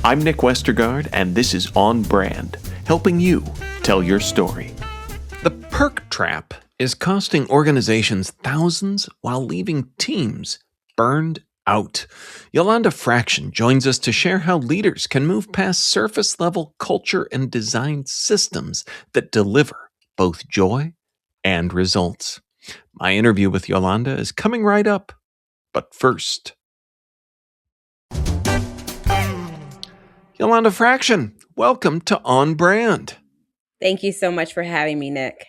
I'm Nick Westergaard, and this is On Brand, helping you tell your story. The Perk trap is costing organizations thousands while leaving teams burned out. Yolanda Fraction joins us to share how leaders can move past surface-level culture and design systems that deliver both joy and results. My interview with Yolanda is coming right up, but first... Yolanda Fraction, welcome to On Brand. Thank you so much for having me, Nick.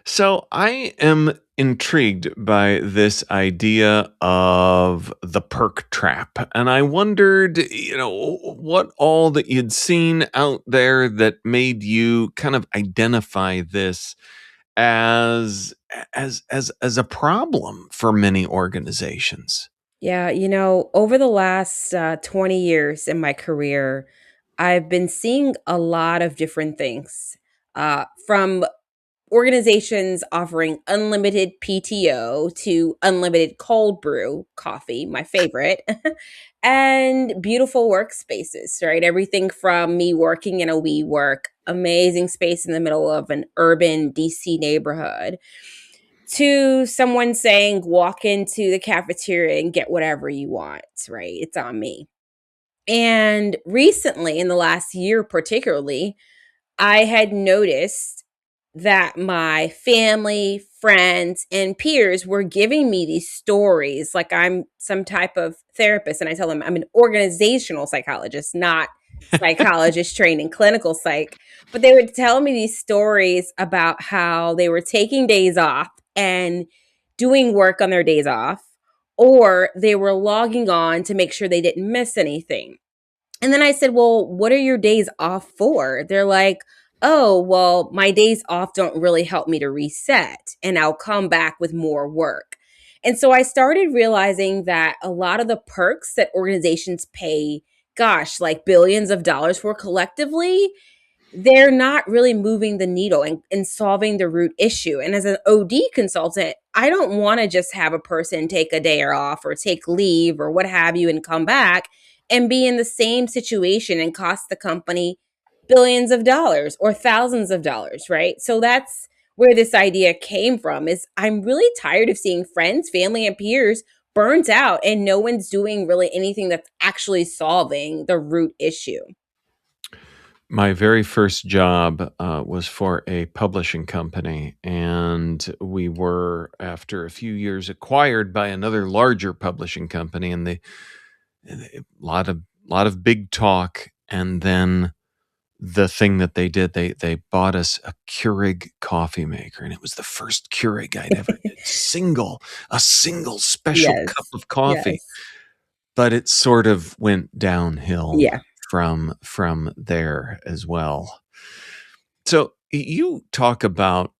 So I am intrigued by this idea of the perk trap. And I wondered, what all that you'd seen out there that made you kind of identify this as a problem for many organizations. Yeah, over the last 20 years in my career, I've been seeing a lot of different things from organizations offering unlimited PTO to unlimited cold brew coffee, my favorite, and beautiful workspaces, right? Everything from me working in a WeWork, amazing space in the middle of an urban DC neighborhood, to someone saying, walk into the cafeteria and get whatever you want, right? It's on me. And recently, in the last year particularly, I had noticed that my family, friends, and peers were giving me these stories like I'm some type of therapist. And I tell them I'm an organizational psychologist, not psychologist trained in clinical psych. But they would tell me these stories about how they were taking days off and doing work on their days off, or they were logging on to make sure they didn't miss anything. And then I said, well, what are your days off for? They're like, oh, well, my days off don't really help me to reset, and I'll come back with more work. And so I started realizing that a lot of the perks that organizations pay, gosh, like billions of dollars for collectively, they're not really moving the needle and solving the root issue. And as an OD consultant, I don't want to just have a person take a day off or take leave or what have you and come back and be in the same situation and cost the company billions of dollars or thousands of dollars, right? So that's where this idea came from. Is I'm really tired of seeing friends, family, and peers burnt out and no one's doing really anything that's actually solving the root issue. My very first job was for a publishing company, and we were, after a few years, acquired by another larger publishing company, and a lot of big talk, and then the thing that they did, they bought us a Keurig coffee maker, and it was the first Keurig I'd ever a single special Yes. cup of coffee, Yes. but it sort of went downhill. Yeah. From there as well. So you talk about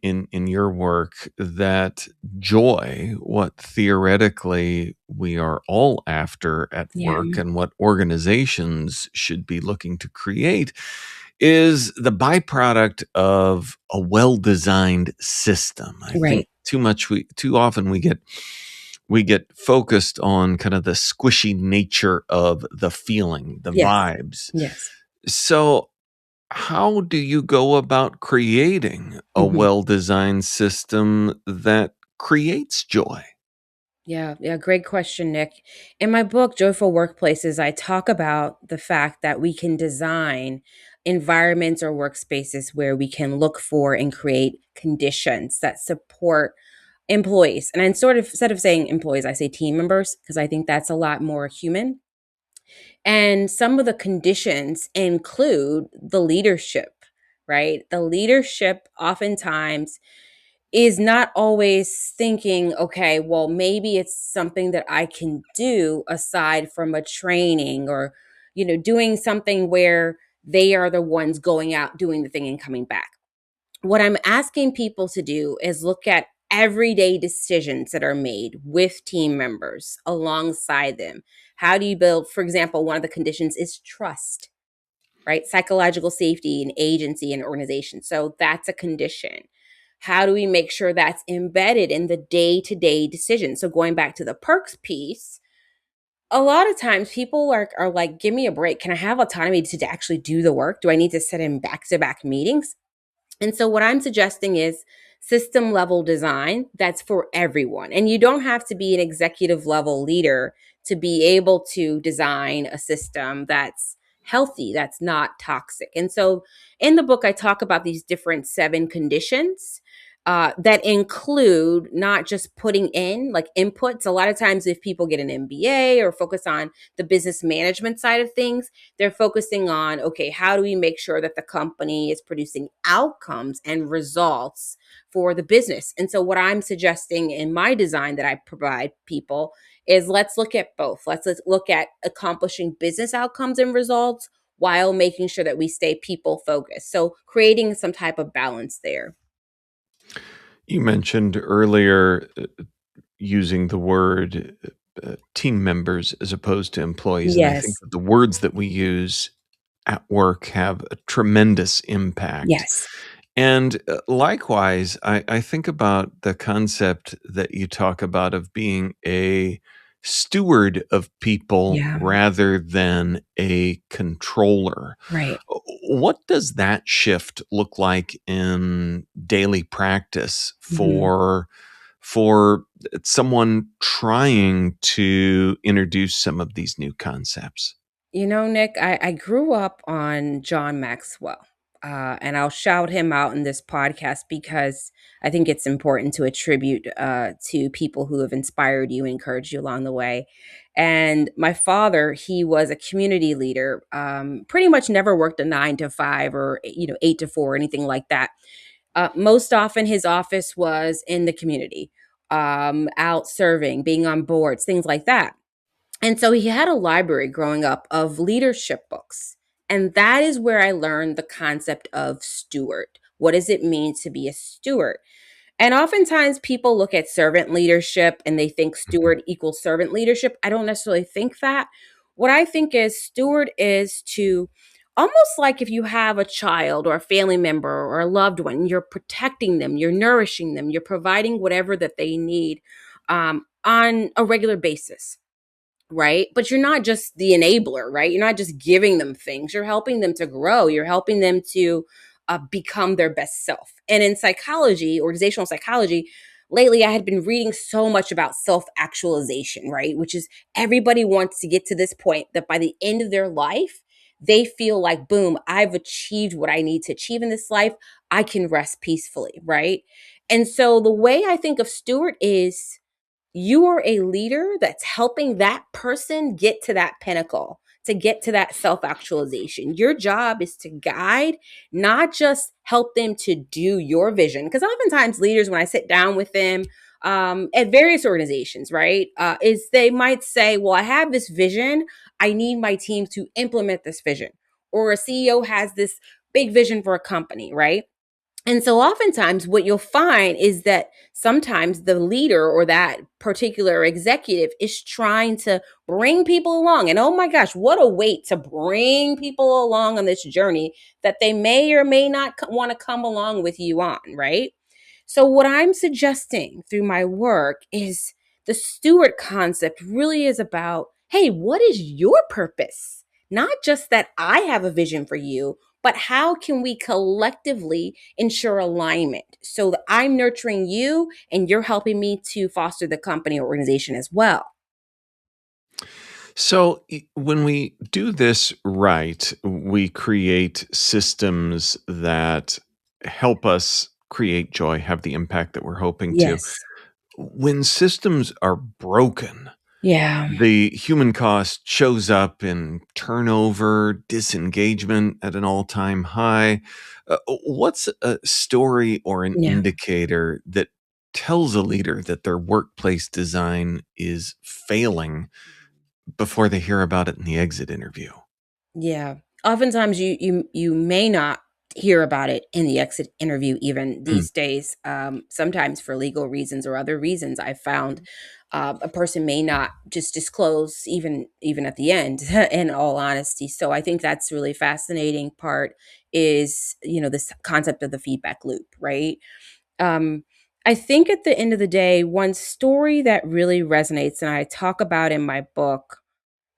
in your work that joy, what theoretically we are all after at work and what organizations should be looking to create, is the byproduct of a well-designed system. I think too often we get focused on kind of the squishy nature of the feeling, the vibes. Yes. So how do you go about creating a well-designed system that creates joy? Yeah. Great question, Nick. In my book, Joyful Workplaces, I talk about the fact that we can design environments or workspaces where we can look for and create conditions that support employees. And I'm instead of saying employees, I say team members, because I think that's a lot more human. And some of the conditions include the leadership, right? The leadership oftentimes is not always thinking, okay, well, maybe it's something that I can do aside from a training or, doing something where they are the ones going out, doing the thing and coming back. What I'm asking people to do is look at everyday decisions that are made with team members alongside them. How do you build, for example, one of the conditions is trust, right? Psychological safety and agency in organization. So that's a condition. How do we make sure that's embedded in the day-to-day decision? So going back to the perks piece, A lot of times people are like, give me a break. Can I have autonomy to actually do the work? Do I need to sit in back to back meetings? And so, what I'm suggesting is system level design that's for everyone. And you don't have to be an executive level leader to be able to design a system that's healthy, that's not toxic. And so, in the book, I talk about these different 7 conditions. That include not just putting in like inputs. A lot of times, if people get an MBA or focus on the business management side of things, they're focusing on, okay, how do we make sure that the company is producing outcomes and results for the business? And so what I'm suggesting in my design that I provide people is, let's look at both. Let's look at accomplishing business outcomes and results while making sure that we stay people focused. So creating some type of balance there. You mentioned earlier using the word team members as opposed to employees. And I think Yes. that the words that we use at work have a tremendous impact. Yes. And likewise, I think about the concept that you talk about of being a steward of people Yeah. rather than a controller. Right. What does that shift look like in daily practice Mhm. for someone trying to introduce some of these new concepts? Nick, I grew up on John Maxwell, and I'll shout him out in this podcast because I think it's important to attribute to people who have inspired you and encouraged you along the way. And my father, he was a community leader, pretty much never worked a 9 to 5 or 8 to 4 or anything like that. Most often, his office was in the community, out serving, being on boards, things like that. And so he had a library growing up of leadership books. And that is where I learned the concept of steward. What does it mean to be a steward? And oftentimes people look at servant leadership and they think Mhm. steward equals servant leadership. I don't necessarily think that. What I think is steward is to almost like if you have a child or a family member or a loved one, you're protecting them, you're nourishing them, you're providing whatever that they need on a regular basis, right? But you're not just the enabler, right? You're not just giving them things. You're helping them to grow. You're helping them to become their best self. And in psychology, organizational psychology, lately I had been reading so much about self actualization, right? Which is everybody wants to get to this point that by the end of their life, they feel like, boom, I've achieved what I need to achieve in this life. I can rest peacefully, right? And so the way I think of Stewart is, you are a leader that's helping that person get to that pinnacle, to get to that self actualization. Your job is to guide, not just help them to do your vision. Because oftentimes, leaders, when I sit down with them at various organizations, right, is they might say, well, I have this vision. I need my team to implement this vision. Or a CEO has this big vision for a company, right? And so oftentimes what you'll find is that sometimes the leader or that particular executive is trying to bring people along. And oh my gosh, what a weight to bring people along on this journey that they may or may not want to come along with you on, right? So what I'm suggesting through my work is the steward concept really is about, hey, what is your purpose? Not just that I have a vision for you, but how can we collectively ensure alignment so that I'm nurturing you and you're helping me to foster the company or organization as well? So, when we do this right, we create systems that help us create joy, have the impact that we're hoping to. Yes. When systems are broken, Yeah. the human cost shows up in turnover, disengagement at an all time high. What's a story or an Yeah. indicator that tells a leader that their workplace design is failing before they hear about it in the exit interview? Yeah. Oftentimes you may not hear about it in the exit interview even Hmm. these days. Sometimes for legal reasons or other reasons, I've found a person may not just disclose even at the end in all honesty. So I think that's really fascinating part is, this concept of the feedback loop, right? Um I think at the end of the day, one story that really resonates and I talk about in my book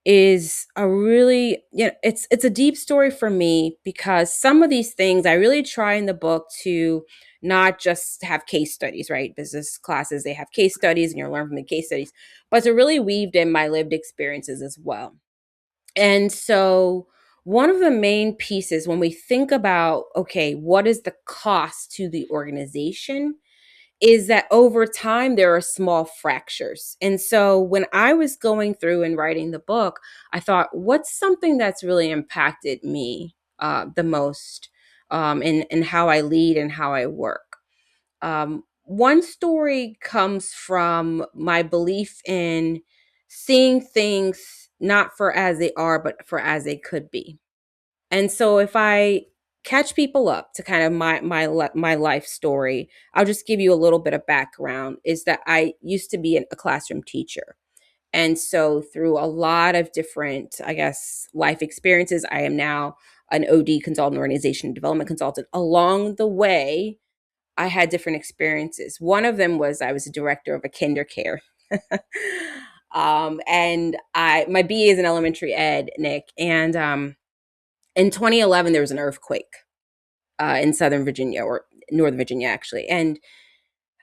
is a really, it's a deep story for me, because some of these things I really try in the book to not just have case studies, right? Business classes, they have case studies and you learn from the case studies, but to really weave in my lived experiences as well. And so one of the main pieces when we think about, okay, what is the cost to the organization, is that over time there are small fractures. And so when I was going through and writing the book, I thought, what's something that's really impacted me the most, in how I lead and how I work? One story comes from my belief in seeing things not for as they are, but for as they could be. And so if I catch people up to kind of my life story, I'll just give you a little bit of background, is that I used to be a classroom teacher. And so through a lot of different, I guess, life experiences, I am now an OD consultant, organization development consultant. Along the way, I had different experiences. One of them was I was a director of a kinder care. And I my BA is in elementary ed, Nick, and in 2011 there was an earthquake in Southern Virginia, or Northern Virginia actually. And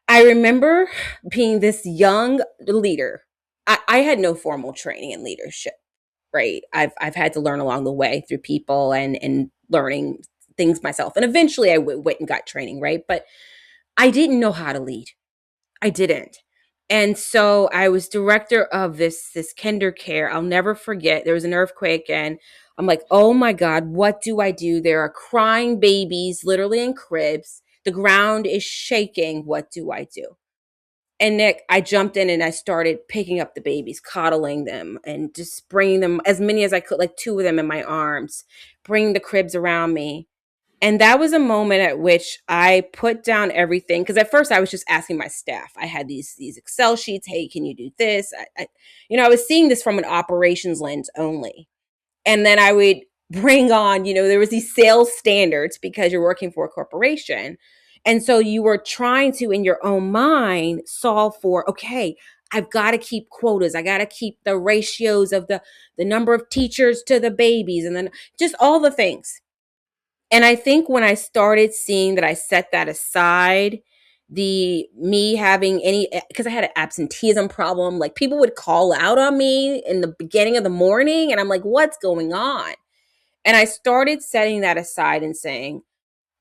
I remember being this young leader. I had no formal training in leadership, right? I've had to learn along the way through people and learning things myself. And eventually went and got training, right? But I didn't know how to lead. I didn't. And so I was director of this kinder care. I'll never forget. There was an earthquake and I'm like, "Oh my God, what do I do? There are crying babies literally in cribs. The ground is shaking. What do I do?" And Nick, I jumped in and I started picking up the babies, coddling them, and just bringing them, as many as I could, like two of them in my arms, bringing the cribs around me. And that was a moment at which I put down everything, because at first I was just asking my staff. I had these Excel sheets. Hey, can you do this? I was seeing this from an operations lens only. And then I would bring on, there was these sales standards because you're working for a corporation. And so you were trying to, in your own mind, solve for, okay, I've got to keep quotas. I got to keep the ratios of the number of teachers to the babies, and then just all the things. And I think when I started seeing that I set that aside, the me having any, because I had an absenteeism problem, like people would call out on me in the beginning of the morning, and I'm like, what's going on? And I started setting that aside and saying,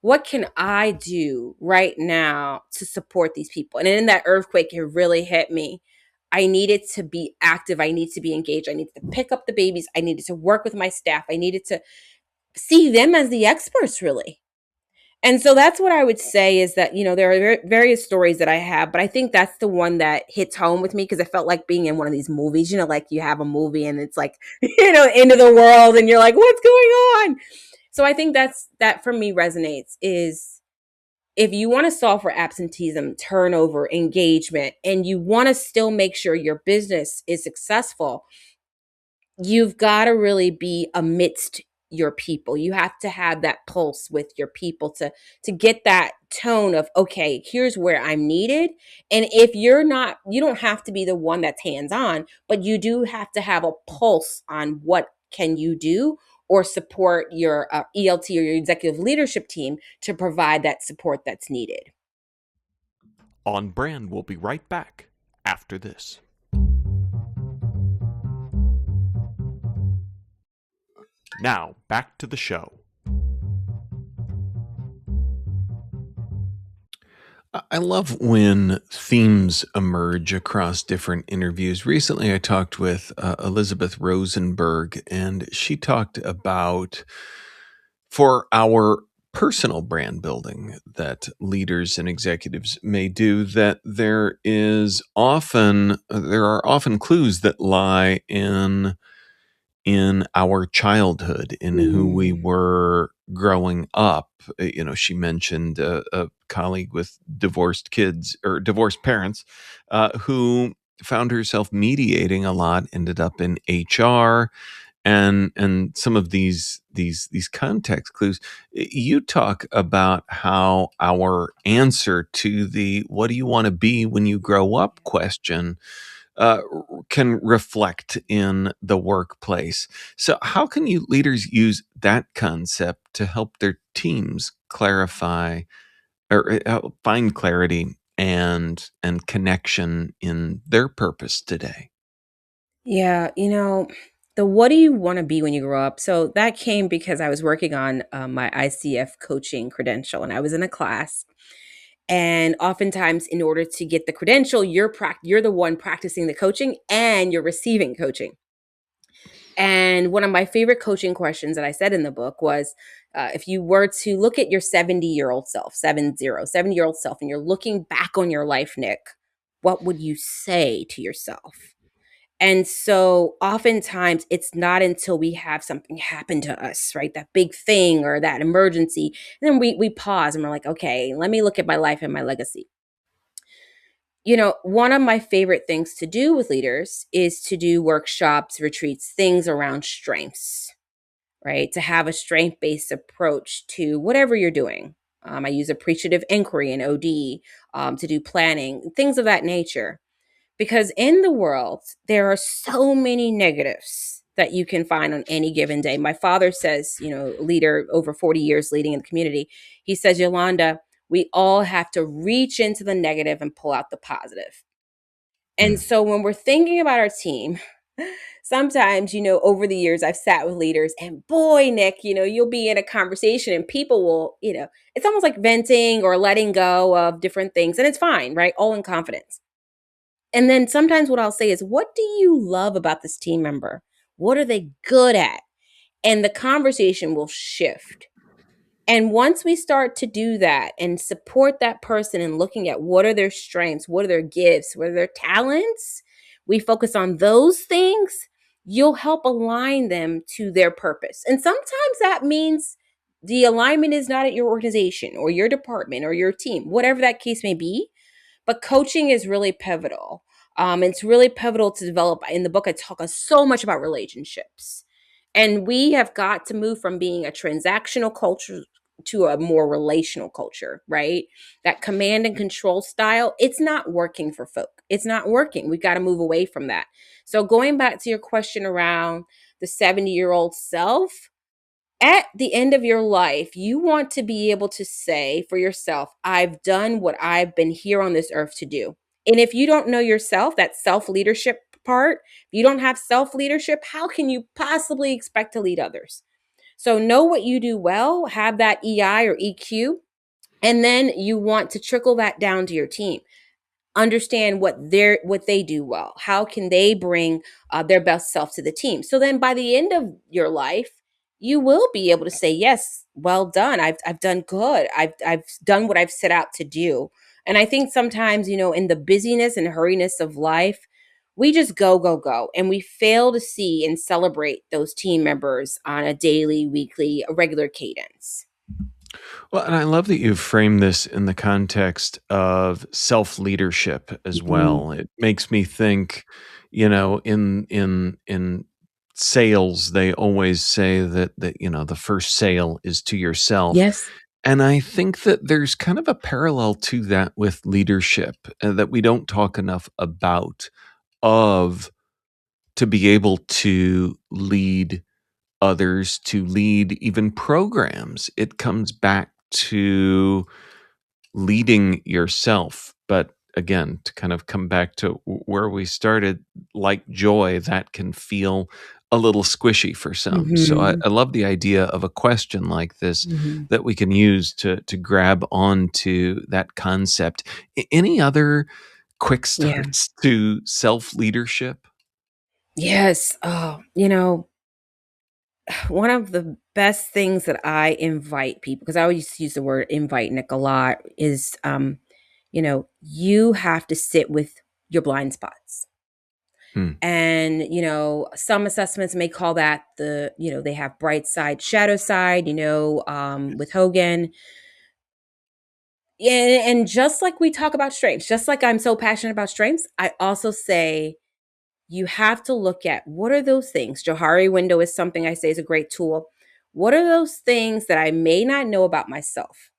what can I do right now to support these people? And in that earthquake, it really hit me. I needed to be active. I needed to be engaged. I needed to pick up the babies. I needed to work with my staff. I needed to see them as the experts, really. And so that's what I would say, is that, there are various stories that I have, but I think that's the one that hits home with me, because I felt like being in one of these movies, like you have a movie and it's like, end of the world and you're like, what's going on? So I think that for me resonates, is if you want to solve for absenteeism, turnover, engagement, and you want to still make sure your business is successful, you've got to really be amidst your people. You have to have that pulse with your people to get that tone of, okay, here's where I'm needed. And if you're not, you don't have to be the one that's hands on, but you do have to have a pulse on what can you do, or support your ELT or your executive leadership team to provide that support that's needed. On Brand will be right back after this. Now, back to the show. I love when themes emerge across different interviews. Recently, I talked with Elizabeth Rosenberg, and she talked about, for our personal brand building that leaders and executives may do, that there are often clues that lie in our childhood, in who we were growing up. She mentioned a colleague with divorced kids, or divorced parents, who found herself mediating a lot, ended up in HR, and some of these context clues. You talk about how our answer to the "what do you want to be when you grow up" question can reflect in the workplace. So, how can you leaders use that concept to help their teams clarify or find clarity and connection in their purpose today? Yeah, the what do you want to be when you grow up? So that came because I was working on my ICF coaching credential, and I was in a class. And oftentimes, in order to get the credential, you're the one practicing the coaching and you're receiving coaching. And one of my favorite coaching questions that I said in the book was, if you were to look at your 70-year-old self, 70-year-old self, and you're looking back on your life, Nick, what would you say to yourself? And so oftentimes it's not until we have something happen to us, right? That big thing or that emergency. And then we pause and we're like, okay, let me look at my life and my legacy. One of my favorite things to do with leaders is to do workshops, retreats, things around strengths, right? To have a strength based approach to whatever you're doing. I use appreciative inquiry in OD to do planning, things of that nature. Because in the world, there are so many negatives that you can find on any given day. My father says, leader over 40 years leading in the community, he says, Yolanda, we all have to reach into the negative and pull out the positive. And Mm. so when we're thinking about our team, sometimes, over the years, I've sat with leaders and boy, Nick, you'll be in a conversation and people will, it's almost like venting or letting go of different things. And it's fine, right? All in confidence. And then sometimes what I'll say is, what do you love about this team member? What are they good at? And the conversation will shift. And once we start to do that and support that person and looking at what are their strengths, what are their gifts, what are their talents, we focus on those things, you'll help align them to their purpose. And sometimes that means the alignment is not at your organization or your department or your team, whatever that case may be. But coaching is really pivotal. It's really pivotal to develop. In the book, I talk so much about relationships. And we have got to move from being a transactional culture to a more relational culture, right? That command and control style, it's not working for folk. It's not working. We've got to move away from that. So, going back to your question around the 70-year-old self, at the end of your life, you want to be able to say for yourself, I've done what I've been here on this earth to do. And if you don't know yourself, that self leadership part, if you don't have self leadership, how can you possibly expect to lead others? So know what you do well, have that EI or EQ, and then you want to trickle that down to your team. Understand what they do well. How can they bring their best self to the team? So then by the end of your life, you will be able to say, yes, well done. I've done good. I've done what I've set out to do. And I think sometimes, in the busyness and hurriness of life, we just go, go, go. And we fail to see and celebrate those team members on a daily, weekly, a regular cadence. Well, and I love that you frame this in the context of self leadership as Mhm. well. It makes me think, in sales, they always say that the first sale is to yourself. Yes. And I think that there's kind of a parallel to that with leadership that we don't talk enough about of to be able to lead others, to lead even programs. It comes back to leading yourself. But again, to kind of come back to where we started, like joy, that can feel a little squishy for some. So I, Mhm. I love the idea of a question like this Mhm. that we can use to grab onto that concept. Any other quick Yeah. starts to self leadership? Yes. Oh, one of the best things that I invite people, because I always use the word invite, Nick, a lot, is you have to sit with your blind spots. Hmm. And, some assessments may call that they have bright side, shadow side, with Hogan. And just like we talk about strengths, just like I'm so passionate about strengths, I also say you have to look at what are those things. Johari Window is something I say is a great tool. What are those things that I may not know about myself?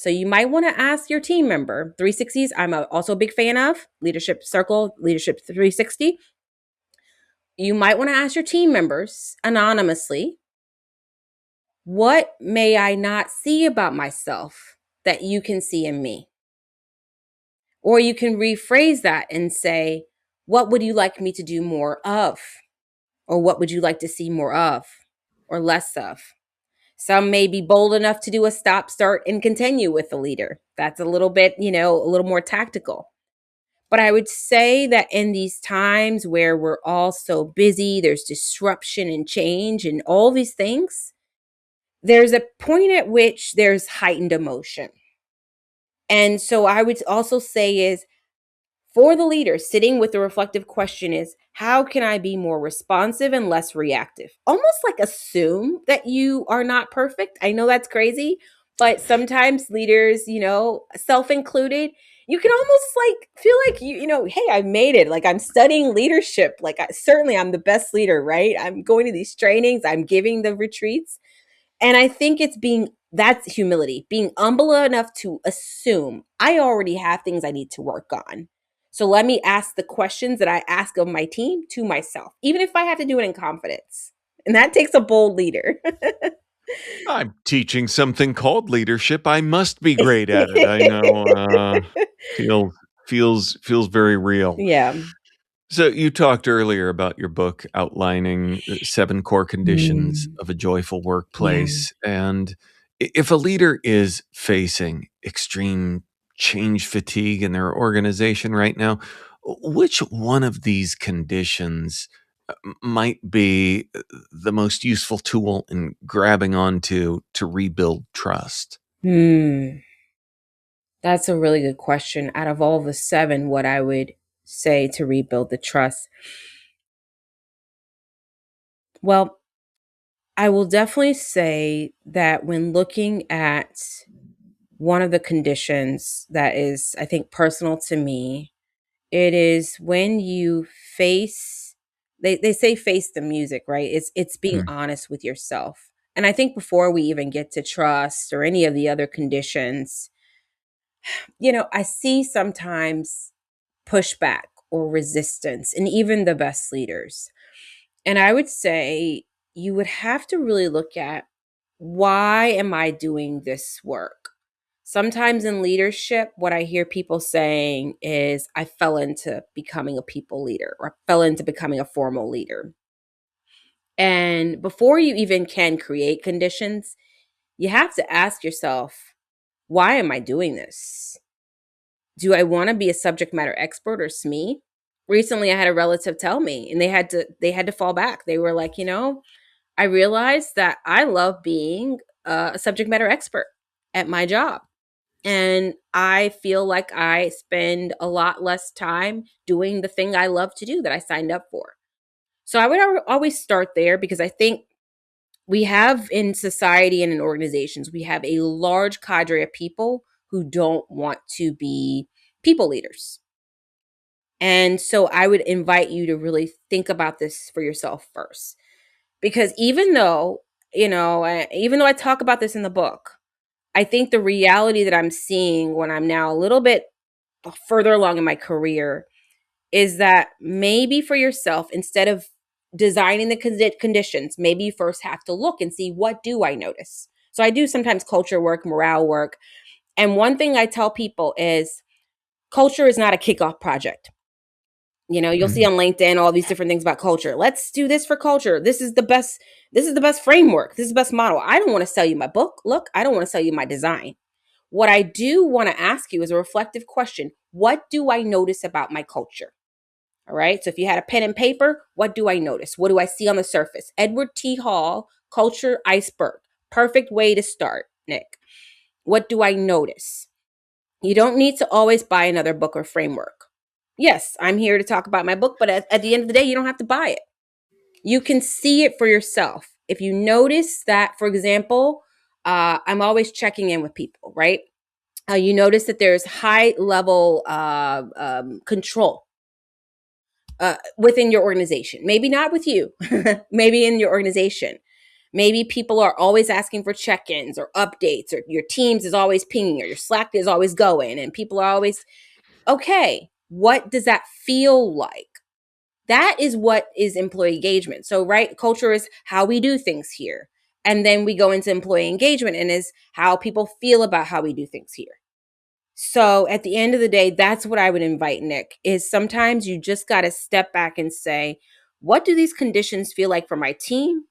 So you might want to ask your team member. 360s, also a big fan of Leadership Circle, Leadership 360. You might want to ask your team members anonymously, what may I not see about myself that you can see in me? Or you can rephrase that and say, what would you like me to do more of? Or what would you like to see more of or less of? Some may be bold enough to do a stop, start, and continue with the leader. That's a little bit, a little more tactical. But I would say that in these times where we're all so busy, there's disruption and change and all these things, there's a point at which there's heightened emotion. And so I would also say is, for the leader, sitting with the reflective question is, how can I be more responsive and less reactive? Almost like assume that you are not perfect. I know that's crazy, but sometimes leaders, self included, you can almost like feel like hey, I made it. Like I'm studying leadership. Like certainly I'm the best leader, right? I'm going to these trainings, I'm giving the retreats. And I think that's humility, being humble enough to assume I already have things I need to work on. So let me ask the questions that I ask of my team to myself, even if I have to do it in confidence. And that takes a bold leader. I'm teaching something called leadership. I must be great at it. I know. Feels very real. Yeah. So you talked earlier about your book outlining 7 core conditions of a joyful workplace. And if a leader is facing extreme change fatigue in their organization right now, which one of these conditions might be the most useful tool in grabbing onto to rebuild trust? That's a really good question. Out of all the 7, what I would say to rebuild the trust. Well, I will definitely say that when looking at one of the conditions that is, I think, personal to me, it is when you face, they say face the music, right? It's being honest with yourself. And I think before we even get to trust or any of the other conditions, I see sometimes pushback or resistance in even the best leaders. And I would say you would have to really look at, why am I doing this work? Sometimes in leadership, what I hear people saying is, I fell into becoming a people leader, or I fell into becoming a formal leader. And before you even can create conditions, you have to ask yourself, why am I doing this? Do I want to be a subject matter expert or SME? Recently I had a relative tell me, and they had to fall back. They were like, I realized that I love being a subject matter expert at my job. And I feel like I spend a lot less time doing the thing I love to do that I signed up for. So I would always start there, because I think we have in society and in organizations, we have a large cadre of people who don't want to be people leaders. And so I would invite you to really think about this for yourself first. Because even though I talk about this in the book, I think the reality that I'm seeing when I'm now a little bit further along in my career is that maybe for yourself, instead of designing the conditions, maybe you first have to look and see, what do I notice? So I do sometimes culture work, morale work. And one thing I tell people is, culture is not a kickoff project. You'll see on LinkedIn all these different things about culture. Let's do this for culture. This is the best framework. This is the best model. I don't want to sell you my book. Look, I don't want to sell you my design. What I do want to ask you is a reflective question. What do I notice about my culture? All right. So if you had a pen and paper, what do I notice? What do I see on the surface? Edward T. Hall, Culture Iceberg. Perfect way to start, Nick. What do I notice? You don't need to always buy another book or framework. Yes, I'm here to talk about my book, but at the end of the day, you don't have to buy it. You can see it for yourself. If you notice that, for example, I'm always checking in with people, right? You notice that there's high level control within your organization. Maybe not with you, maybe in your organization. Maybe people are always asking for check-ins or updates, or your Teams is always pinging, or your Slack is always going, and people are always, okay, what does that feel like? That is what is employee engagement. So, right, culture is how we do things here. And then we go into employee engagement and is how people feel about how we do things here. So at the end of the day, that's what I would invite, Nick, is sometimes you just got to step back and say, what do these conditions feel like for my team?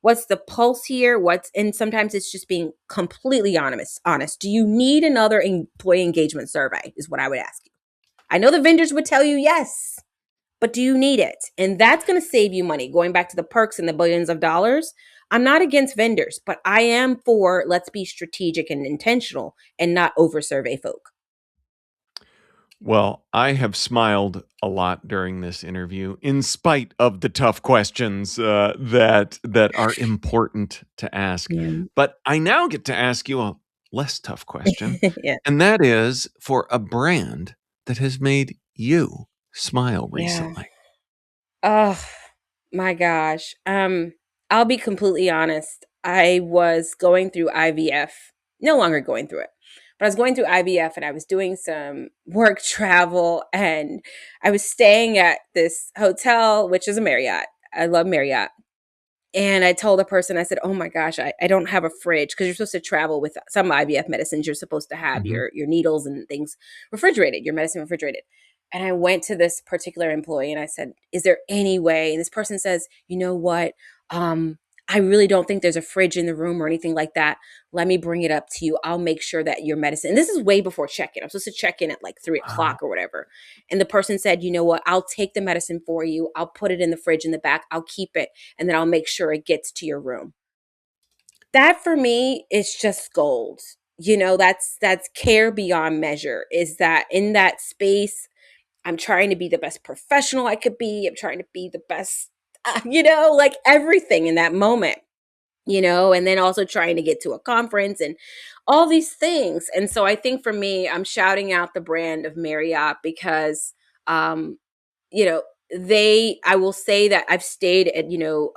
What's the pulse here? And sometimes it's just being completely honest. Do you need another employee engagement survey is what I would ask you. I know the vendors would tell you yes, but do you need it? And that's going to save you money. Going back to the perks and the billions of dollars, I'm not against vendors, but I am for let's be strategic and intentional and not over-survey folk. Well, I have smiled a lot during this interview, in spite of the tough questions that are important to ask. Yeah. But I now get to ask you a less tough question, Yeah. and that is for a brand that has made you smile recently. Oh my gosh. I'll be completely honest. I was going through IVF, no longer going through it, but I was going through IVF and I was doing some work travel and I was staying at this hotel, which is a Marriott. I love Marriott. And I told the person, I said, oh my gosh, I don't have a fridge, because you're supposed to travel with some IVF medicines. You're supposed to have Mhm. your needles and things refrigerated, your medicine refrigerated. And I went to this particular employee and I said, is there any way? And this person says, you know what? I really don't think there's a fridge in the room or anything like that. Let me bring it up to you. I'll make sure that your medicine, and this is way before check-in. I'm supposed to check in at like 3:00 or whatever. And the person said, you know what? I'll take the medicine for you. I'll put it in the fridge in the back. I'll keep it. And then I'll make sure it gets to your room. That for me is just gold. That's care beyond measure, is that in that space, I'm trying to be the best professional I could be. I'm trying to be the best, like everything in that moment, and then also trying to get to a conference and all these things. And so I think for me, I'm shouting out the brand of Marriott because, I will say that I've stayed at,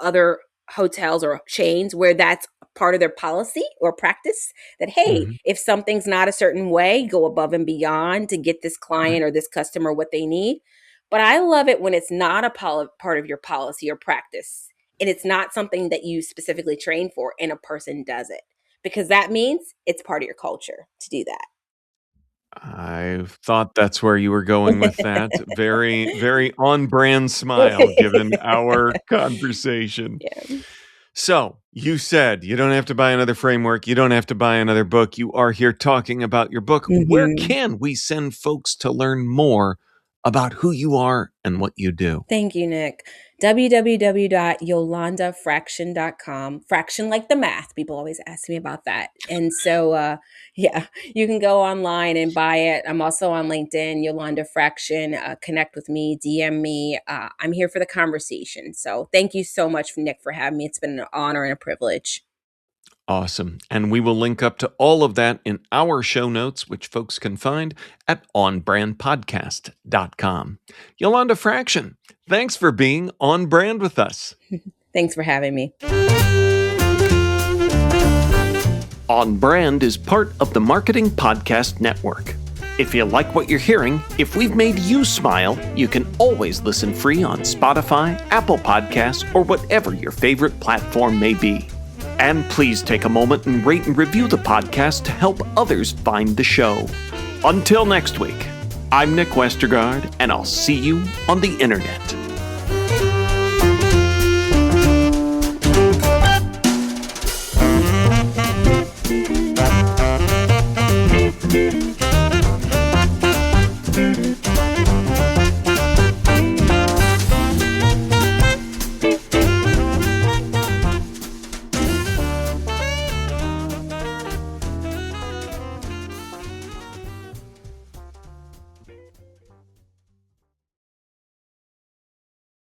other hotels or chains where that's part of their policy or practice, that, hey, Mhm. if something's not a certain way, go above and beyond to get this Right. client or this customer what they need. But I love it when it's not a part of your policy or practice, and it's not something that you specifically train for and a person does it, because that means it's part of your culture to do that. I thought that's where you were going with that. Very, very on brand smile given our conversation. Yeah. So you said you don't have to buy another framework. You don't have to buy another book. You are here talking about your book. Where Mhm. can we send folks to learn more about who you are and what you do? Thank you, Nick. www.yolandafraction.com. Fraction like the math. People always ask me about that. And so, yeah, you can go online and buy it. I'm also on LinkedIn, Yolanda Fraction. Connect with me, DM me. I'm here for the conversation. So thank you so much, Nick, for having me. It's been an honor and a privilege. Awesome. And we will link up to all of that in our show notes, which folks can find at onbrandpodcast.com. Yolanda Fraction, thanks for being on brand with us. Thanks for having me. On Brand is part of the Marketing Podcast Network. If you like what you're hearing, if we've made you smile, you can always listen free on Spotify, Apple Podcasts, or whatever your favorite platform may be. And please take a moment and rate and review the podcast to help others find the show. Until next week, I'm Nick Westergaard, and I'll see you on the internet.